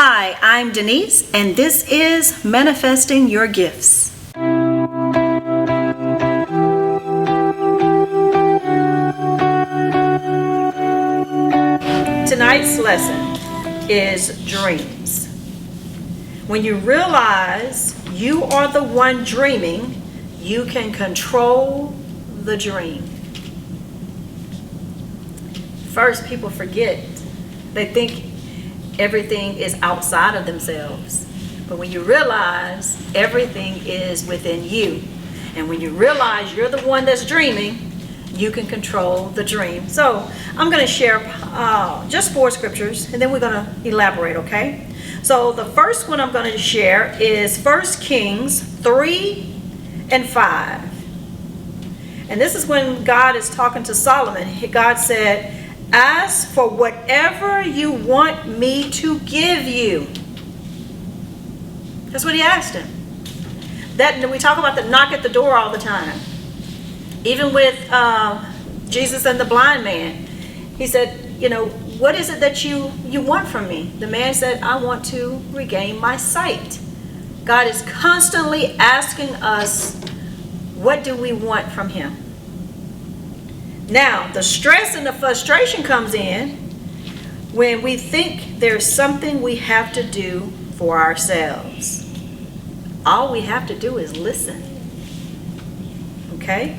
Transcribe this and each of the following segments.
Hi, I'm Denise, and this is Manifesting Your Gifts. Tonight's lesson is dreams. When you realize you are the one dreaming, you can control the dream. First, people forget. They think everything is outside of themselves. But when you realize everything is within you, and when you realize you're the one that's dreaming, you can control the dream. So I'm going to share just 4 scriptures, and then we're going to elaborate, okay? So the first one I'm going to share is 1 Kings 3 and 5. And this is when God is talking to Solomon. God said, "Ask for whatever you want me to give you." That's what he asked him. That we talk about the knock at the door all the time. Even with Jesus and the blind man, he said, what is it that you want from me? The man said, "I want to regain my sight." God is constantly asking us, what do we want from him? Now, the stress and the frustration comes in when we think there's something we have to do for ourselves. All we have to do is listen. Okay?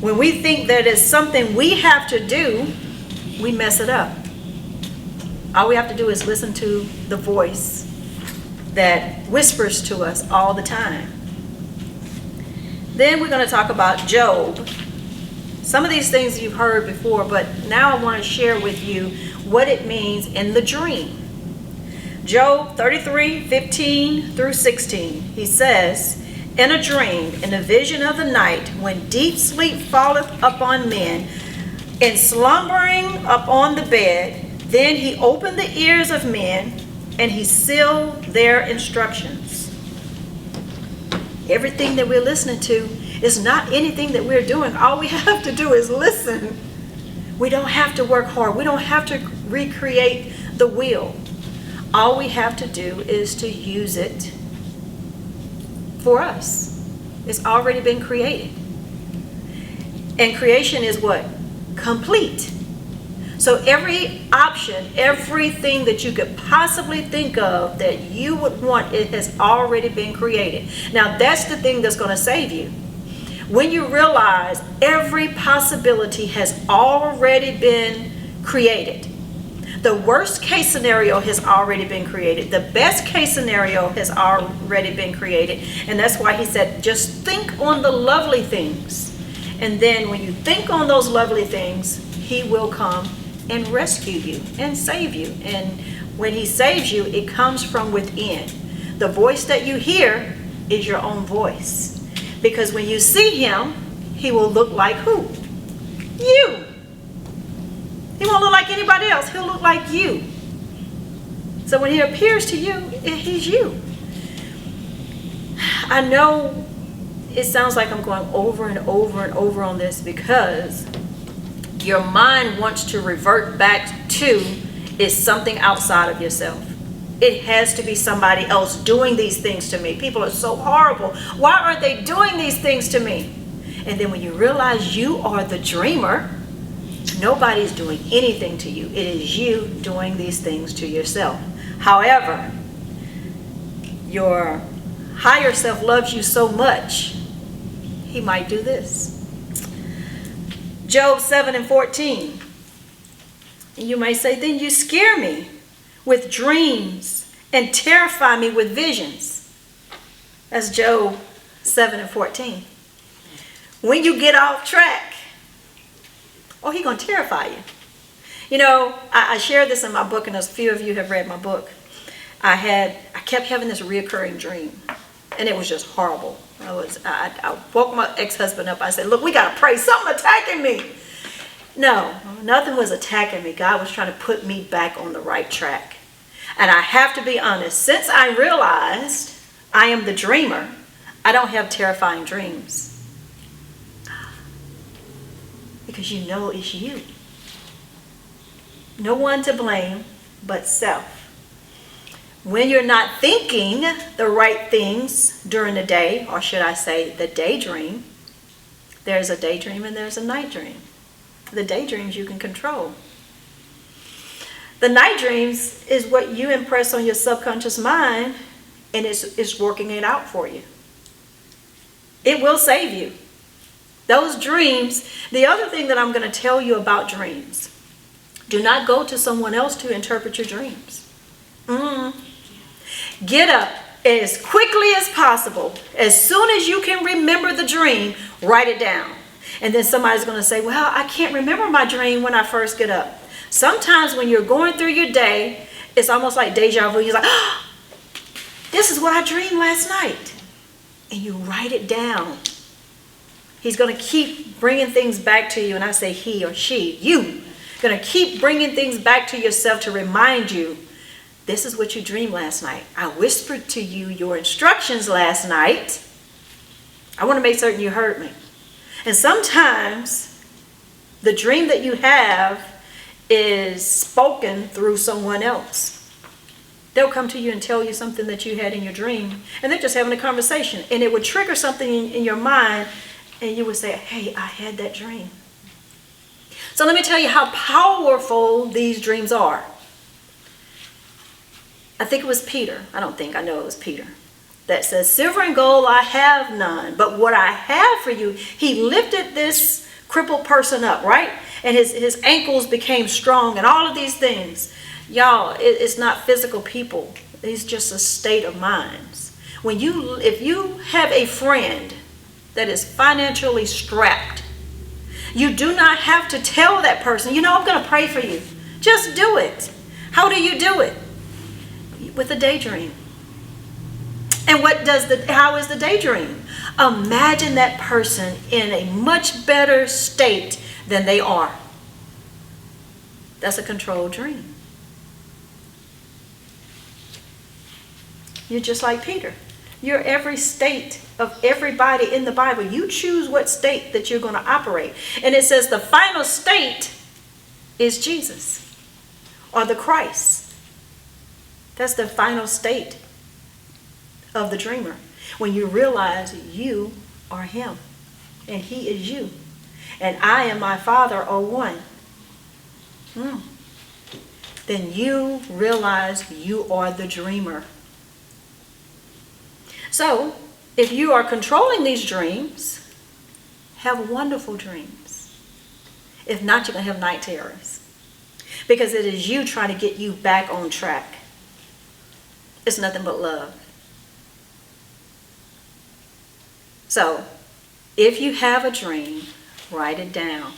When we think that it's something we have to do, we mess it up. All we have to do is listen to the voice that whispers to us all the time. Then we're going to talk about Job. Some of these things you've heard before, but now I want to share with you what it means in the dream. Job 33:15 through 16. He says, "In a dream, in a vision of the night, when deep sleep falleth upon men, in slumbering upon the bed, then he opened the ears of men, and he sealed their instructions." Everything that we're listening to is not anything that we're doing. All we have to do is listen. We don't have to work hard. We don't have to recreate the wheel. All we have to do is to use it for us. It's already been created. And creation is what? Complete. So every option, everything that you could possibly think of that you would want, it has already been created. Now that's the thing that's going to save you. When you realize every possibility has already been created. The worst case scenario has already been created. The best case scenario has already been created. And that's why he said, just think on the lovely things. And then when you think on those lovely things, he will come and rescue you and save you. And when he saves you, it comes from within. The voice that you hear is your own voice. Because when you see him, he will look like who? You. He won't look like anybody else. He'll look like you. So when he appears to you, he's you. I know it sounds like I'm going over and over and over on this because your mind wants to revert back to is something outside of yourself. It has to be somebody else doing these things to me. People are so horrible. Why aren't they doing these things to me? And then when you realize you are the dreamer, nobody's doing anything to you. It is you doing these things to yourself. However, your higher self loves you so much, he might do this. Job 7:14. And you may say, then you scare me with dreams and terrify me with visions. That's Job 7:14. When you get off track, he's going to terrify you. I shared this in my book, and as a few of you have read my book, I kept having this reoccurring dream, and it was just horrible. I woke my ex-husband up. I said, look, we got to pray. Something attacking me. No, nothing was attacking me. God was trying to put me back on the right track. And I have to be honest, since I realized I am the dreamer, I don't have terrifying dreams. Because it's you. No one to blame but self. when you're not thinking the right things during the day, or should I say the daydream, there's a daydream and there's a night dream. The daydreams you can control. The night dreams is what you impress on your subconscious mind, and it's working it out for you. It will save you. Those dreams, the other thing that I'm going to tell you about dreams, do not go to someone else to interpret your dreams. Get up as quickly as possible. As soon as you can remember the dream, write it down. And then somebody's going to say, well, I can't remember my dream when I first get up. Sometimes when you're going through your day, it's almost like deja vu. You're like, oh, this is what I dreamed last night. And you write it down. He's going to keep bringing things back to you. And I say he or she, you. Going to keep bringing things back to yourself to remind you, this is what you dreamed last night. I whispered to you your instructions last night. I want to make certain you heard me. And sometimes the dream that you have is spoken through someone else. They'll come to you and tell you something that you had in your dream, and they're just having a conversation, and it would trigger something in your mind, and you would say, hey, I had that dream. So let me tell you how powerful these dreams are. I think it was Peter. I know it was Peter. That says, silver and gold I have none, but what I have for you, he lifted this crippled person up, right? And his ankles became strong and all of these things. Y'all, it's not physical people. It's just a state of minds. If you have a friend that is financially strapped, you do not have to tell that person, I'm going to pray for you. Just do it. How do you do it? With a daydream. And how is the daydream? Imagine that person in a much better state than they are. That's a controlled dream. You're just like Peter. You're every state of everybody in the Bible. You choose what state that you're going to operate. And it says the final state is Jesus or the Christ. That's the final state of the dreamer. When you realize you are him and he is you. And I and my Father are one. Then you realize you are the dreamer. So, if you are controlling these dreams, have wonderful dreams. If not, you're going to have night terrors. Because it is you trying to get you back on track. It's nothing but love. So, if you have a dream, write it down.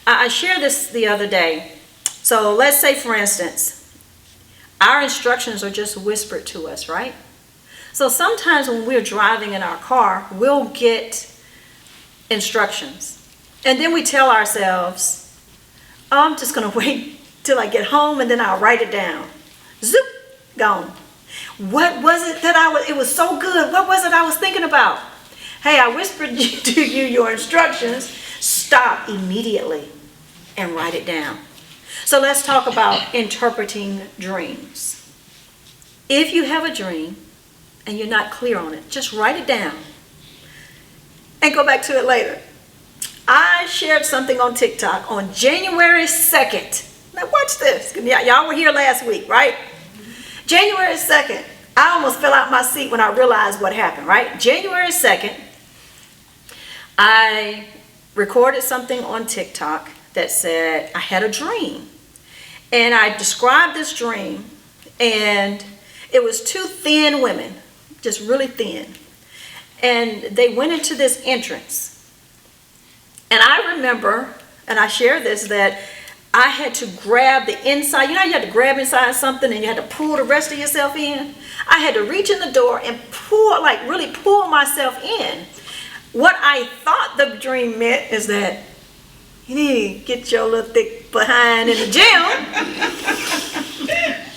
I shared this the other day. So, let's say, for instance, our instructions are just whispered to us, right? So sometimes when we're driving in our car, we'll get instructions. And then we tell ourselves, I'm just going to wait till I get home and then I'll write it down. Zoop, gone. What was it that it was so good. What was it I was thinking about? Hey, I whispered to you your instructions. Stop immediately and write it down. So let's talk about interpreting dreams. If you have a dream, and you're not clear on it, just write it down and go back to it later. I shared something on TikTok on January 2nd. Now watch this. Y'all were here last week, right? January 2nd. I almost fell out my seat when I realized what happened, right? January 2nd, I recorded something on TikTok that said I had a dream. And I described this dream, and it was two thin women, just really thin. And they went into this entrance. And I remember, and I share this, that I had to grab the inside. You know how you had to grab inside something and you had to pull the rest of yourself in? I had to reach in the door and really pull myself in. What I thought the dream meant is that you need to get your little thick behind in the gym.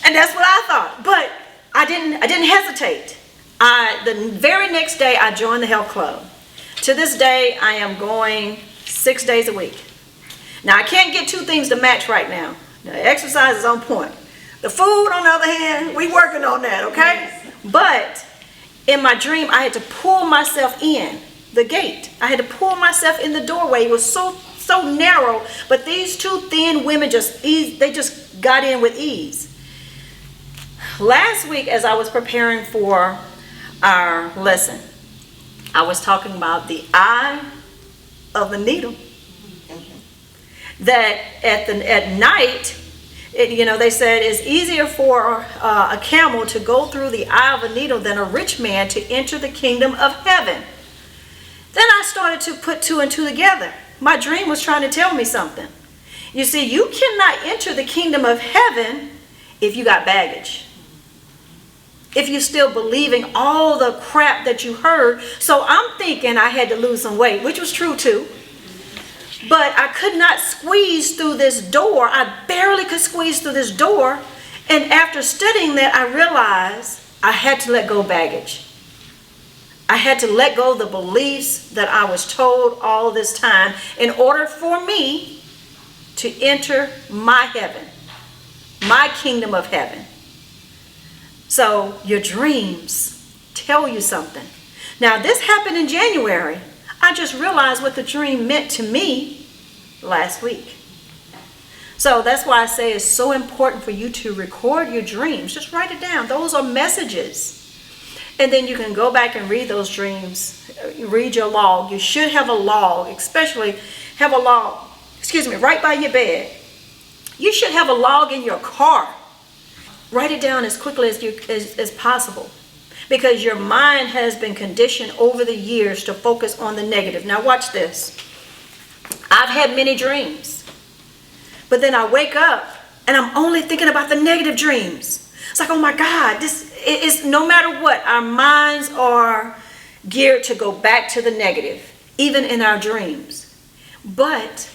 And that's what I thought. But I didn't hesitate. The very next day, I joined the health club. To this day, I am going 6 days a week. Now, I can't get two things to match right now. The exercise is on point. The food, on the other hand, we working on that, okay? But in my dream, I had to pull myself in the gate. I had to pull myself in the doorway. It was so narrow, but these two thin women they just got in with ease. Last week, as I was preparing for our lesson, I was talking about the eye of the needle. That at night, they said it's easier for a camel to go through the eye of a needle than a rich man to enter the kingdom of heaven. Then I started to put two and two together. My dream was trying to tell me something. You see, you cannot enter the kingdom of heaven if you got baggage. If you're still believing all the crap that you heard. So I'm thinking I had to lose some weight, which was true too. But I could not squeeze through this door. I barely could squeeze through this door. And after studying that, I realized I had to let go of baggage. I had to let go of the beliefs that I was told all this time in order for me to enter my heaven, my kingdom of heaven. So your dreams tell you something. Now this happened in January. I just realized what the dream meant to me last week. So that's why I say it's so important for you to record your dreams. Just write it down. Those are messages. And then you can go back and read those dreams. Read your log. You should have a log, especially have a log, right by your bed. You should have a log in your car. Write it down as quickly as possible. Because your mind has been conditioned over the years to focus on the negative. Now watch this. I've had many dreams. But then I wake up and I'm only thinking about the negative dreams. It's like, oh my God, this is no matter what, our minds are geared to go back to the negative, even in our dreams. But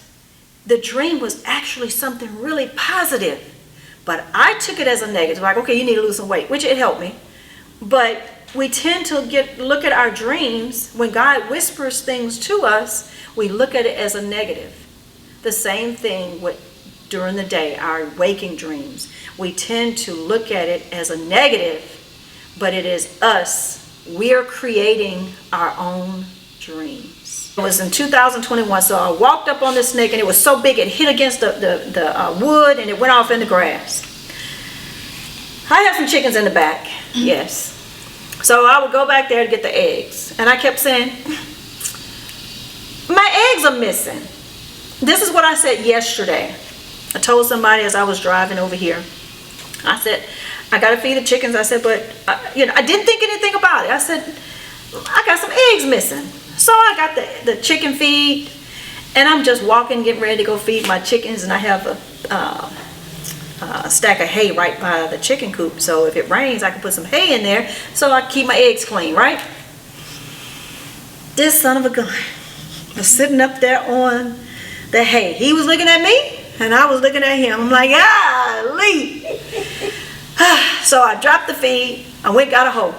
the dream was actually something really positive. But I took it as a negative, like, okay, you need to lose some weight, which it helped me. But we tend to look at our dreams, when God whispers things to us, we look at it as a negative. The same thing during the day, our waking dreams. We tend to look at it as a negative, but it is us. We are creating our own dreams. It was in 2021, so I walked up on this snake, and it was so big it hit against the wood, and it went off in the grass. I have some chickens in the back, yes. So I would go back there to get the eggs, and I kept saying, my eggs are missing. This is what I said yesterday. I told somebody as I was driving over here, I said, I got to feed the chickens. I said, but, I didn't think anything about it. I said, I got some eggs missing. So I got the chicken feed, and I'm just walking, getting ready to go feed my chickens, and I have a stack of hay right by the chicken coop. So if it rains, I can put some hay in there so I can keep my eggs clean, right? This son of a gun was sitting up there on the hay. He was looking at me, and I was looking at him. I'm like, Lee. So I dropped the feed. I went got a hoe.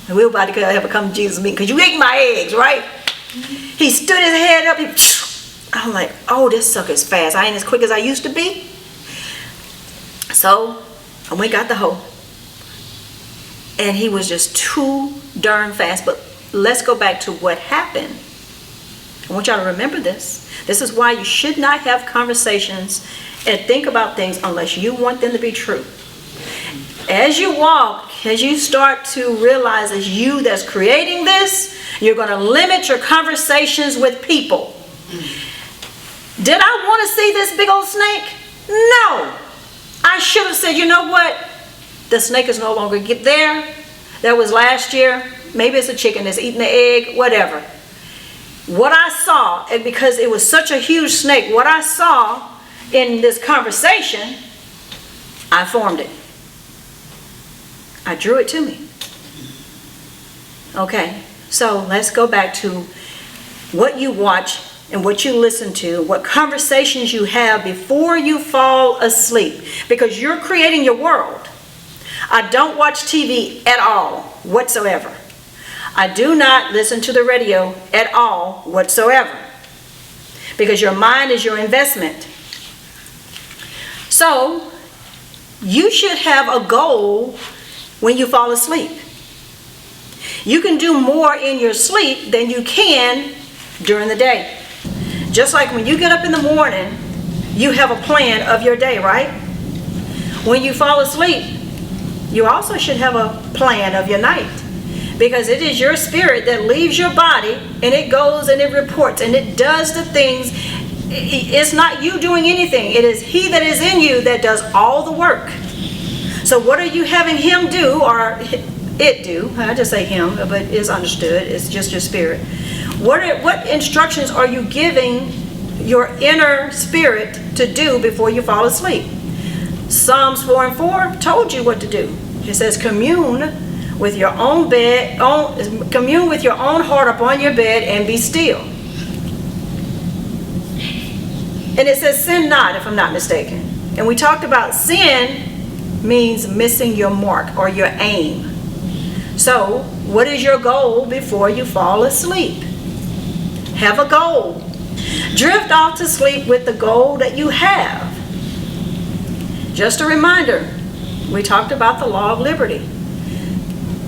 And we were about to have a come to Jesus meeting, because you ate my eggs, right? He stood his head up. I'm like, oh, this sucker's fast. I ain't as quick as I used to be. So I went got the hoe. And he was just too darn fast. But let's go back to what happened. I want y'all to remember this. This is why you should not have conversations and think about things unless you want them to be true. As you walk, as you start to realize it's you that's creating this, you're going to limit your conversations with people. Did I want to see this big old snake? No. I should have said, you know what? The snake is no longer there. That was last year. Maybe it's a chicken that's eating the egg, whatever. What I saw, and because it was such a huge snake, what I saw in this conversation, I formed it. I drew it to me. Okay, so let's go back to what you watch and what you listen to, what conversations you have before you fall asleep, because you're creating your world. I don't watch TV at all whatsoever. I do not listen to the radio at all whatsoever, because your mind is your investment. So You should have a goal when you fall asleep. You can do more in your sleep than you can during the day. Just like when you get up in the morning, you have a plan of your day, right? When you fall asleep, you also should have a plan of your night. Because it is your spirit that leaves your body, and it goes and it reports and it does the things. It's not you doing anything. It is He that is in you that does all the work. So what are you having Him do, or it do? I just say Him, but it's understood. It's just your spirit. What instructions are you giving your inner spirit to do before you fall asleep? Psalms 4:4 told you what to do. It says, commune with your own commune with your own heart upon your bed and be still. And it says, sin not, if I'm not mistaken. And we talked about sin means missing your mark or your aim. So, what is your goal before you fall asleep? Have a goal. Drift off to sleep with the goal that you have. Just a reminder, we talked about the law of liberty.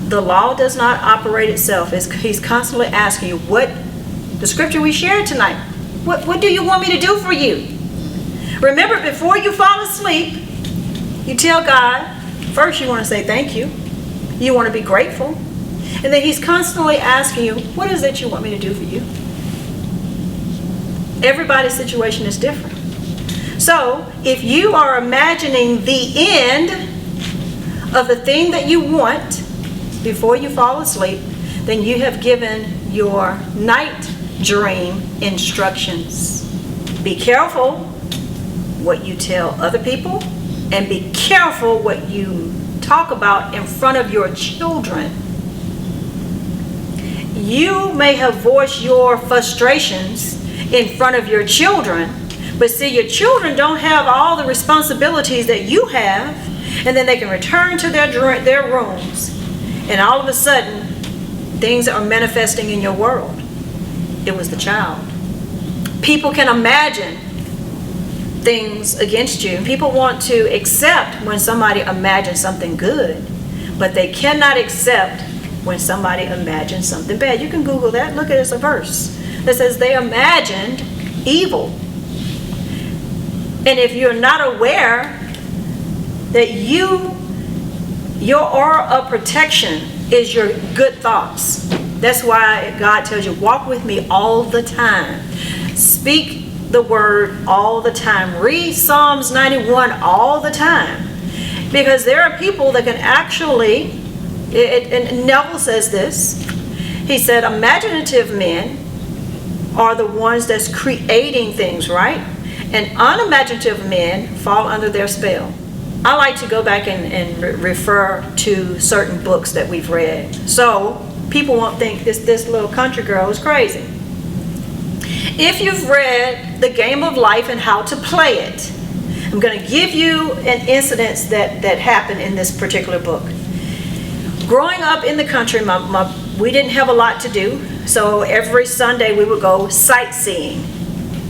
The law does not operate itself. He's constantly asking you, what, the scripture we shared tonight, what do you want me to do for you? Remember, before you fall asleep, you tell God, first you want to say thank you. You want to be grateful. And then He's constantly asking you, what is it you want me to do for you? Everybody's situation is different. So, if you are imagining the end of the thing that you want before you fall asleep, then you have given your night dream instructions. Be careful what you tell other people, and be careful what you talk about in front of your children. You may have voiced your frustrations in front of your children, but see, your children don't have all the responsibilities that you have, and then they can return to their rooms, and all of a sudden things are manifesting in your world. It was the child. People can imagine things against you. People want to accept when somebody imagines something good, but they cannot accept when somebody imagines something bad. You can Google that. Look at it as a verse that says they imagined evil. And if you're not aware that your aura of protection is your good thoughts. That's why God tells you, walk with me all the time. Speak the word all the time. Read Psalms 91 all the time. Because there are people that can actually, and Neville says this, he said, imaginative men are the ones that's creating things, right? And unimaginative men fall under their spell. I like to go back and refer to certain books that we've read, so people won't think this little country girl is crazy. If you've read The Game of Life and How to Play It, I'm going to give you an incident that happened in this particular book. Growing up in the country, we didn't have a lot to do, so every Sunday we would go sightseeing.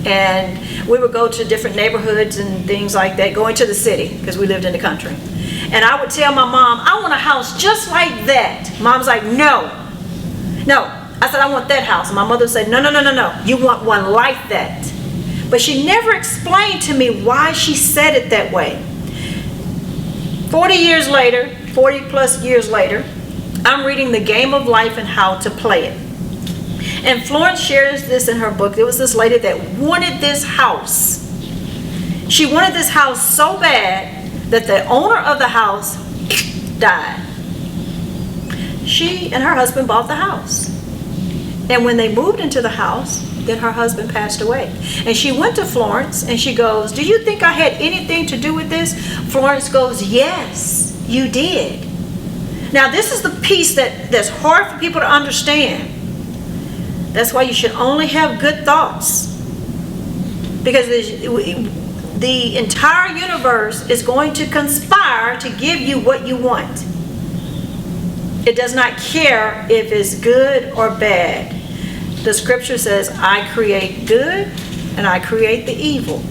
And we would go to different neighborhoods and things like that, going to the city because we lived in the country. And I would tell my mom, I want a house just like that. Mom's like, no. I said, I want that house. And my mother said, no. You want one like that. But she never explained to me why she said it that way. 40 plus years later, I'm reading The Game of Life and How to Play It. And Florence shares this in her book. There was this lady that wanted this house. She wanted this house so bad that the owner of the house died. She and her husband bought the house. And when they moved into the house, then her husband passed away. And she went to Florence and she goes, do you think I had anything to do with this? Florence goes, yes, you did. Now this is the piece that's hard for people to understand. That's why you should only have good thoughts. Because the entire universe is going to conspire to give you what you want. It does not care if it's good or bad. The scripture says, I create good and I create the evil.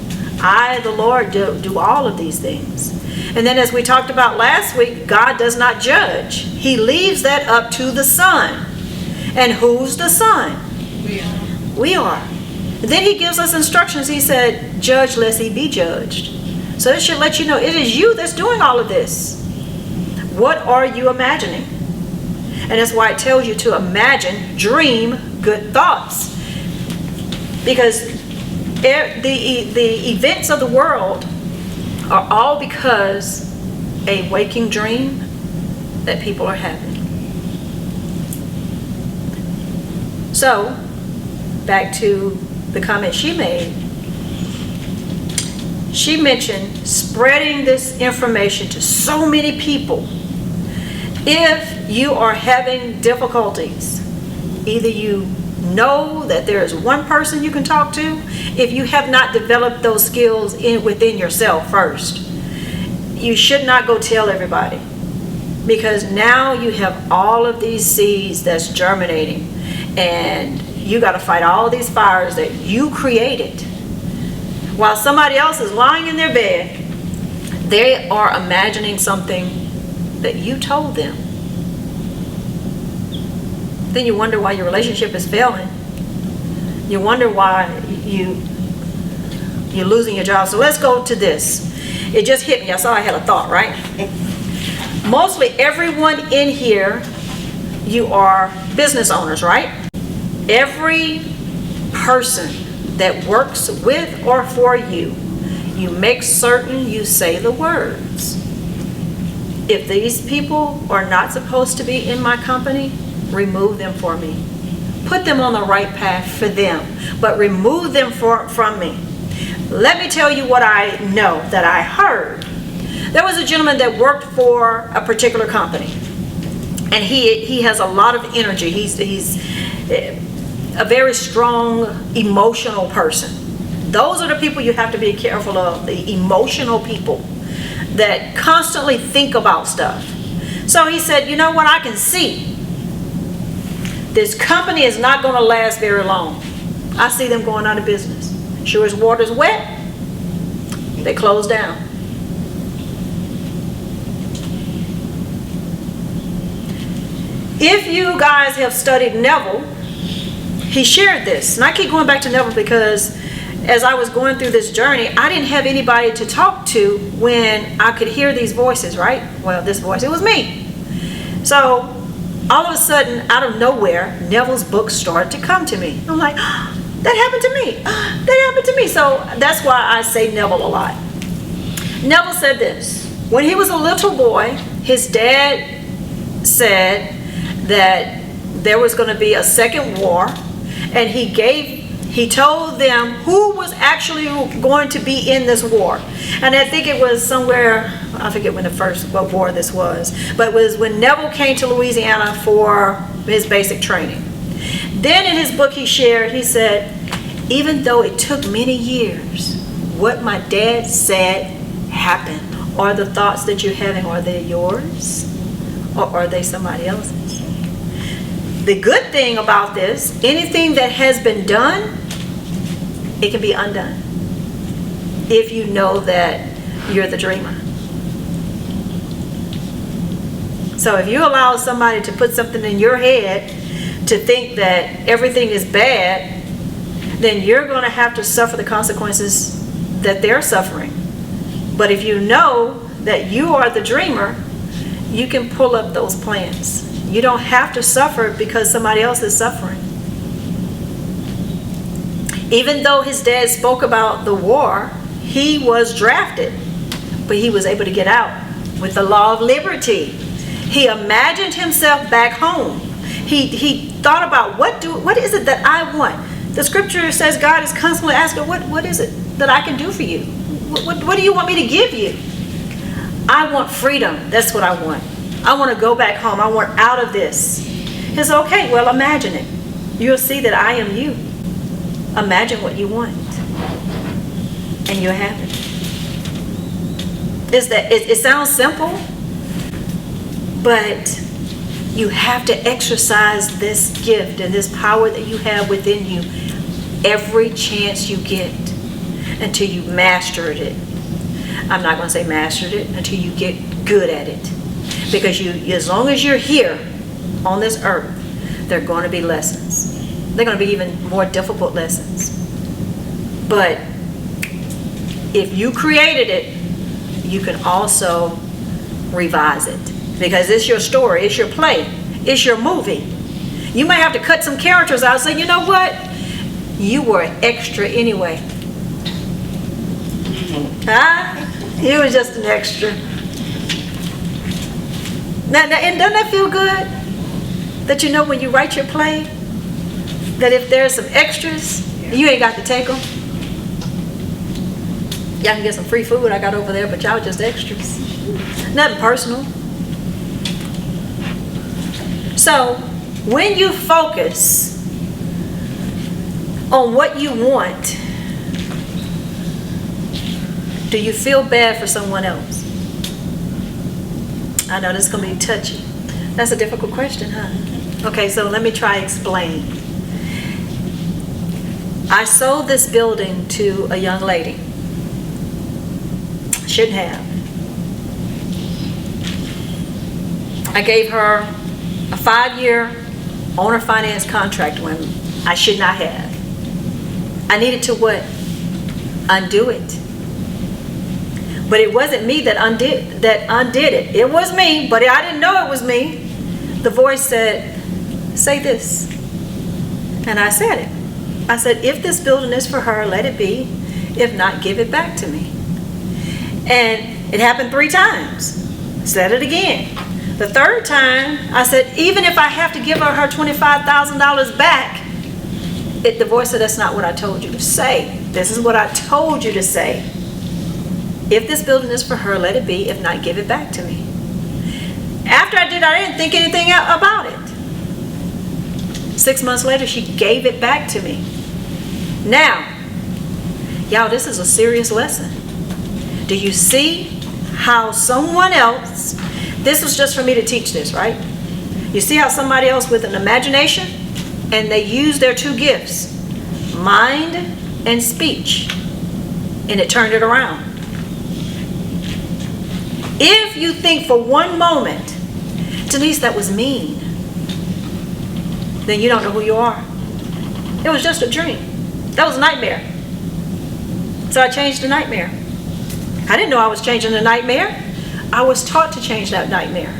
I, the Lord, do all of these things. And then as we talked about last week, God does not judge. He leaves that up to the Son. And who's the Son? We are. Then he gives us instructions. He said, judge lest ye be judged. So it should let you know it is you that's doing all of this. What are you imagining? And that's why it tells you to imagine, dream good thoughts. Because the events of the world are all because a waking dream that people are having. So, back to the comment she made. She mentioned spreading this information to so many people. If you are having difficulties, either you know that there is one person you can talk to, if you have not developed those skills within yourself first, you should not go tell everybody, because now you have all of these seeds that's germinating, and you got to fight all these fires that you created. While somebody else is lying in their bed, they are imagining something that you told them. Then you wonder why your relationship is failing. You wonder why you're losing your job. So let's go to this. It just hit me. I saw I had a thought, right? Mostly everyone in here, you are business owners, right? Every person that works with or for you, you make certain you say the words. If these people are not supposed to be in my company, remove them for me. Put them on the right path for them, but remove them from me. Let me tell you what I know that I heard. There was a gentleman that worked for a particular company, and he has a lot of energy. He's a very strong emotional person. Those are the people you have to be careful of, the emotional people that constantly think about stuff. So he said, you know what, I can see this company is not going to last very long. I see them going out of business. Sure as water's wet, they close down. If you guys have studied Neville, he shared this. And I keep going back to Neville because as I was going through this journey, I didn't have anybody to talk to when I could hear these voices, right? Well, this voice, it was me. So all of a sudden, out of nowhere, Neville's book started to come to me. I'm like, oh, that happened to me. Oh, that happened to me. So that's why I say Neville a lot. Neville said this. When he was a little boy, his dad said that there was going to be a second war, and he told them who was actually going to be in this war. And I think it was somewhere, I forget what war this was, but it was when Neville came to Louisiana for his basic training. Then in his book he shared, he said, even though it took many years, what my dad said happened. Are the thoughts that you're having, are they yours? Or are they somebody else's? The good thing about this, anything that has been done, it can be undone if you know that you're the dreamer. So if you allow somebody to put something in your head to think that everything is bad, then you're going to have to suffer the consequences that they're suffering. But if you know that you are the dreamer, you can pull up those plans. You don't have to suffer because somebody else is suffering. Even though his dad spoke about the war, he was drafted, but he was able to get out with the law of liberty. He imagined himself back home. He thought about what is it that I want? The scripture says God is constantly asking, what is it that I can do for you? What do you want me to give you? I want freedom. That's what I want. I want to go back home. I want out of this. He said, okay, well, imagine it. You'll see that I am you. Imagine what you want. And you'll have it. It sounds simple, but you have to exercise this gift and this power that you have within you every chance you get. until you mastered it. I'm not going to say mastered it, until you get good at it. Because as long as you're here on this earth, there are going to be lessons. They're going to be even more difficult lessons. But if you created it, you can also revise it. Because it's your story, it's your play, it's your movie. You might have to cut some characters out and say, you know what? You were an extra anyway. Huh? You were just an extra. Now, and doesn't that feel good? That you know when you write your play, that if there's some extras, you ain't got to take them. Y'all can get some free food I got over there, but y'all just extras. Nothing personal. So, when you focus on what you want, do you feel bad for someone else? I know this is going to be touchy. That's a difficult question, huh? Okay, so let me try to explain. I sold this building to a young lady. Shouldn't have. I gave her a 5-year owner finance contract when I should not have. I needed to what? Undo it. But it wasn't me that undid it. It was me, but I didn't know it was me. The voice said, say this. And I said it. I said, if this building is for her, let it be. If not, give it back to me. And it happened 3 times. Said it again. The 3rd time, I said, even if I have to give her $25,000 back, the voice said, that's not what I told you to say. This is what I told you to say. If this building is for her, let it be. If not, give it back to me. After I did, I didn't think anything about it. 6 months later, she gave it back to me. Now, y'all, this is a serious lesson. Do you see how someone else, this was just for me to teach this, right? You see how somebody else with an imagination, and they use their 2 gifts, mind and speech, and it turned it around. If you think for one moment, Denise, that was mean, then you don't know who you are. It was just a dream. That was a nightmare. So I changed the nightmare. I didn't know I was changing the nightmare. I was taught to change that nightmare.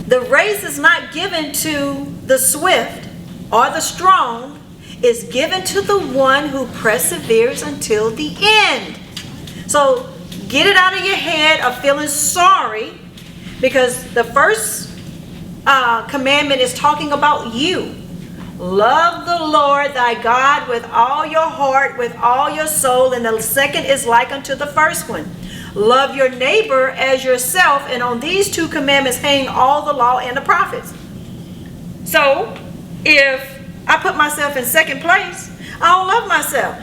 The race is not given to the swift or the strong. It's given to the one who perseveres until the end. So get it out of your head of feeling sorry, because the first commandment is talking about you. Love the Lord thy God with all your heart, with all your soul. And the second is like unto the first one. Love your neighbor as yourself. And on these 2 commandments hang all the law and the prophets. So if I put myself in 2nd place, I don't love myself.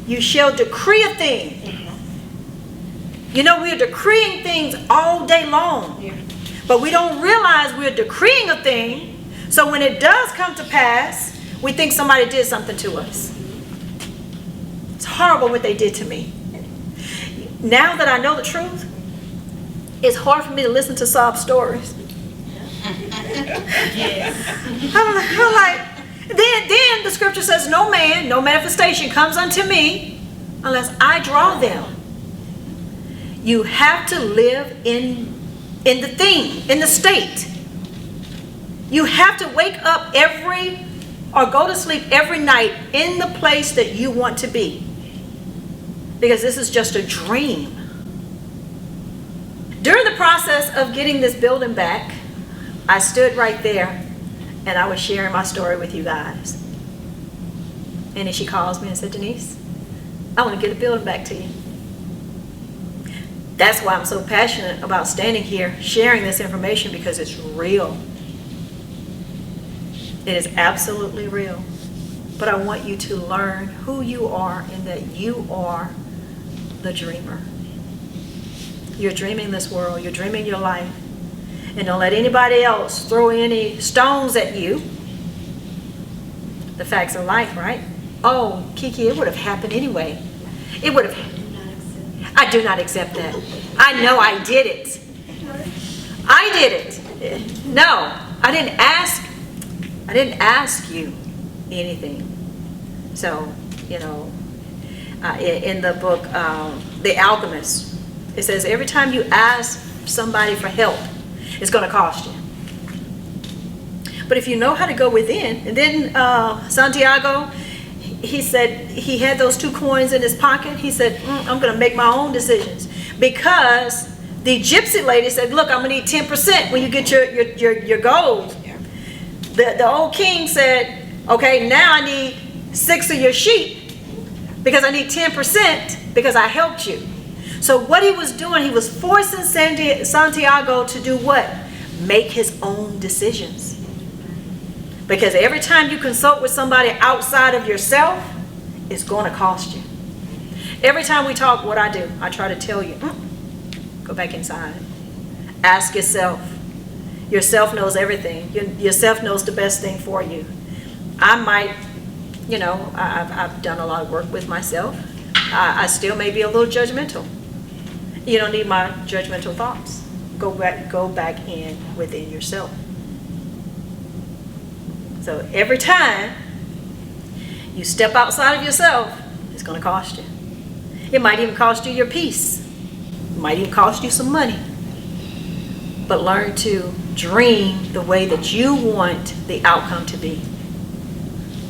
You shall decree a thing. You know, we're decreeing things all day long. But we don't realize we're decreeing a thing. So when it does come to pass, we think somebody did something to us. It's horrible what they did to me. Now that I know the truth, it's hard for me to listen to sob stories. I'm like, then the scripture says, no man, no manifestation comes unto me unless I draw them. You have to live in the thing, in the state. You have to wake up or go to sleep every night in the place that you want to be. Because this is just a dream. During the process of getting this building back, I stood right there and I was sharing my story with you guys. And then she calls me and said, Denise, I want to get the building back to you. That's why I'm so passionate about standing here sharing this information, because it's real. It is absolutely real. But I want you to learn who you are and that you are the dreamer. You're dreaming this world. You're dreaming your life. And don't let anybody else throw any stones at you. The facts of life, right? Oh, Kiki, it would have happened anyway. It would have. I do not accept that. I know I did it. I did it. No, I didn't ask you anything. So, in the book, The Alchemist, it says every time you ask somebody for help, it's going to cost you. But if you know how to go within, and then Santiago, he said he had those 2 coins in his pocket. He said, I'm going to make my own decisions. Because the gypsy lady said, look, I'm going to need 10% when you get your gold. Yeah. The old king said, okay, now I need 6 of your sheep because I need 10% because I helped you. So what he was doing, he was forcing Santiago to do what? Make his own decisions. Because every time you consult with somebody outside of yourself, it's going to cost you. Every time we talk, what I do, I try to tell you, go back inside. Ask yourself. Yourself knows everything. Yourself knows the best thing for you. I might, I've done a lot of work with myself. I still may be a little judgmental. You don't need my judgmental thoughts. Go back in within yourself. So every time you step outside of yourself, it's going to cost you. It might even cost you your peace. It might even cost you some money. But learn to dream the way that you want the outcome to be.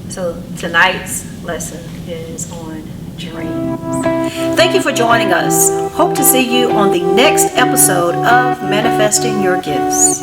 So tonight's lesson is on dreams. Thank you for joining us. Hope to see you on the next episode of Manifesting Your Gifts.